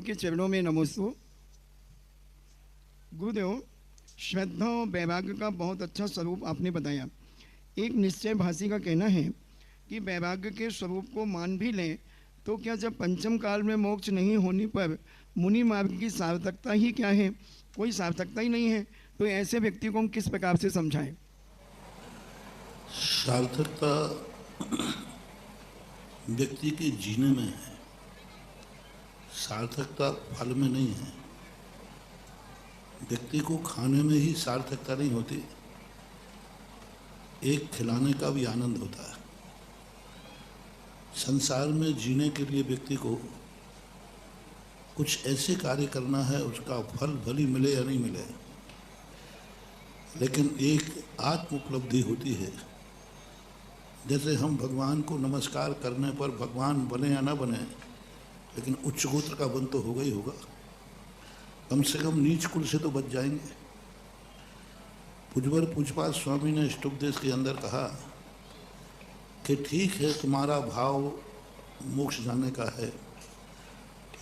के चरणों में नमोस्तु। गुरुदेव, श्रद्धा और वैराग्य का बहुत अच्छा स्वरूप आपने बताया। एक निश्चय भाषी का कहना है कि वैराग्य के स्वरूप को मान भी लें तो क्या जब पंचम काल में मोक्ष नहीं होने पर मुनि मार्ग की सार्थकता ही क्या है? कोई सार्थकता ही नहीं है। तो ऐसे व्यक्ति को हम किस प्रकार से समझाएं? सार्थकता व्यक्ति के जीने में है, सार्थकता फल में नहीं है। व्यक्ति को खाने में ही सार्थकता नहीं होती, एक खिलाने का भी आनंद होता है। संसार में जीने के लिए व्यक्ति को कुछ ऐसे कार्य करना है, उसका फल भली मिले या नहीं मिले, लेकिन एक आत्म उपलब्धि होती है। जैसे हम भगवान को नमस्कार करने पर भगवान बने या ना बने, लेकिन उच्च गोत्र का बन तो होगा ही होगा। कम से कम नीच कुल से तो बच जाएंगे। पूज्यवर पूज्यपाद स्वामी ने इष्टोपदेश के अंदर कहा कि ठीक है, तुम्हारा भाव मोक्ष जाने का है,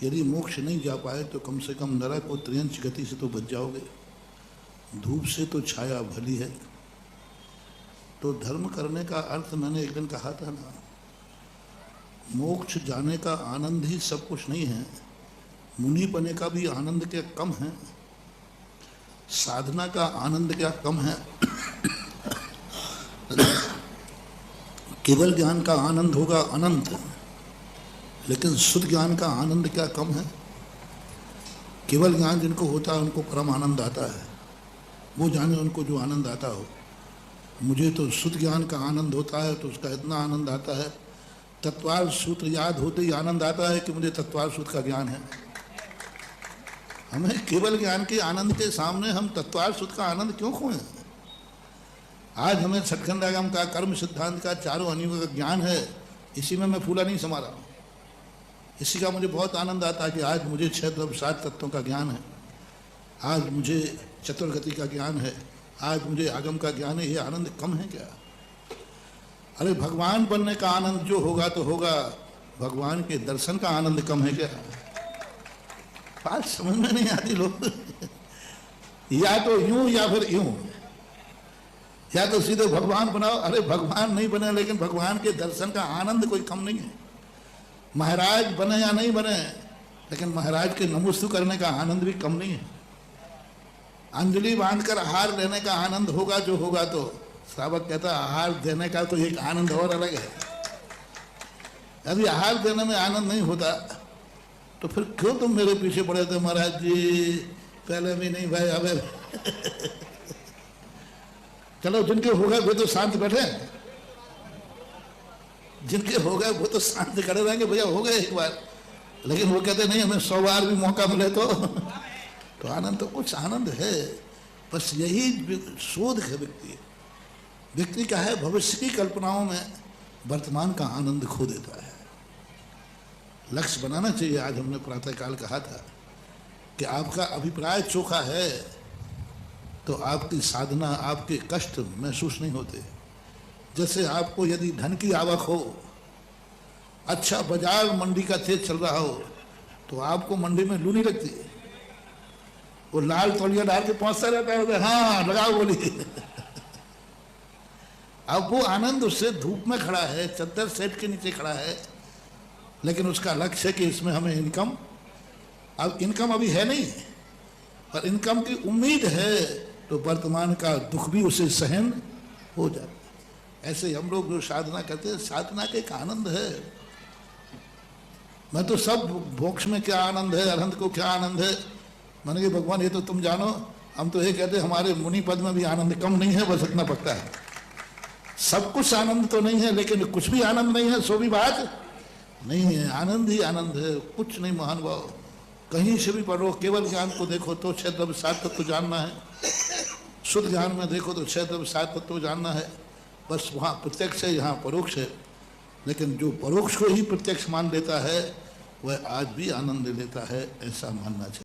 यदि मोक्ष नहीं जा पाए तो कम से कम नरक और त्रियंच गति से तो बच जाओगे। धूप से तो छाया भली है। तो धर्म करने का अर्थ मैंने एक दिन कहा था ना, मोक्ष जाने का आनंद ही सब कुछ नहीं है। मुनि बने का भी आनंद क्या कम है? साधना का आनंद क्या कम है? केवल ज्ञान का आनंद होगा अनंत, लेकिन शुद्ध ज्ञान का आनंद क्या कम है? केवल ज्ञान जिनको होता है उनको परम आनंद आता है। वो जाने उनको जो आनंद आता हो। मुझे तो शुद्ध ज्ञान का आनंद होता है, तो उसका इतना आनंद आता है, तत्वार्थ सूत्र याद होते ही आनंद आता है कि मुझे तत्वार्थ सूत्र का ज्ञान है। हमें केवल ज्ञान के आनंद के सामने हम तत्वार्थ सूत्र का आनंद क्यों खोएं? आज हमें सतखंड आगम का, कर्म सिद्धांत का, चारों अनियों का ज्ञान है, इसी में मैं फूला नहीं समा रहा हूँ। इसी का मुझे बहुत आनंद आता है कि आज मुझे 6 द्रव्य 7 तत्वों का ज्ञान है, आज मुझे चतुर्गति का ज्ञान है, आज मुझे आगम का ज्ञान है। ये आनंद कम है क्या? अरे भगवान बनने का आनंद जो होगा तो होगा, भगवान के दर्शन का आनंद कम है क्या? बात समझ में नहीं आती लोग। या तो यूं या फिर यूं, या तो सीधे भगवान बनाओ। अरे भगवान नहीं बने, लेकिन भगवान के दर्शन का आनंद कोई कम नहीं है। महाराज बने या नहीं बने, लेकिन महाराज के नमस्ते करने का आनंद भी कम नहीं है। अंजलि बांधकर आहार लेने का आनंद होगा जो होगा। तो श्रावक कहता है आहार देने का तो एक आनंद और अलग है। यदि आहार देने में आनंद नहीं होता तो फिर क्यों तुम मेरे पीछे पड़े थे महाराज जी? पहले भी नहीं भाई, अब चलो जिनके हो गए वो तो शांत बैठे, जिनके हो गए वो तो शांत खड़े रहेंगे। भैया हो गए एक बार, लेकिन वो कहते नहीं हमें 100 बार भी मौका मिले तो आनंद तो कुछ आनंद है। बस यही शोध है व्यक्ति का है, भविष्य की कल्पनाओं में वर्तमान का आनंद खो देता है। लक्ष्य बनाना चाहिए। आज हमने प्रातःकाल कहा था कि आपका अभिप्राय चोखा है तो आपकी साधना, आपके कष्ट महसूस नहीं होते। जैसे आपको यदि धन की आवक हो, अच्छा बाजार मंडी का तेज चल रहा हो, तो आपको मंडी में लू नहीं लगती। वो लाल तौलिया डाल के पहुंचता रहता है, हाँ लगाओ बोली। अब वो आनंद उससे धूप में खड़ा है, चद्दर सेट के नीचे खड़ा है, लेकिन उसका लक्ष्य है कि इसमें हमें इनकम, अब इनकम अभी है नहीं, पर इनकम की उम्मीद है, तो वर्तमान का दुख भी उसे सहन हो जाता है। ऐसे हम लोग जो साधना करते हैं, साधना का एक आनंद है। मैं तो सब मोक्ष में क्या आनंद है, अनंत को क्या आनंद है, मैंने कहा भगवान ये तो तुम जानो। हम तो ये कहते हमारे मुनि पद में भी आनंद कम नहीं है, बस इतना पक्का है। सब कुछ आनंद तो नहीं है, लेकिन कुछ भी आनंद नहीं है सो भी बात नहीं है। आनंद ही आनंद है, कुछ नहीं। महान भाव कहीं से भी पढ़ो, केवल ज्ञान को देखो तो 6 द्रव्य 7 तत्व जानना है। शुद्ध ज्ञान में देखो तो 6 द्रव्य 7 तत्व जानना है। बस वहाँ प्रत्यक्ष है, यहाँ परोक्ष है। लेकिन जो परोक्ष को ही प्रत्यक्ष मान लेता है वह आज भी आनंद लेता है, ऐसा मानना चाहिए।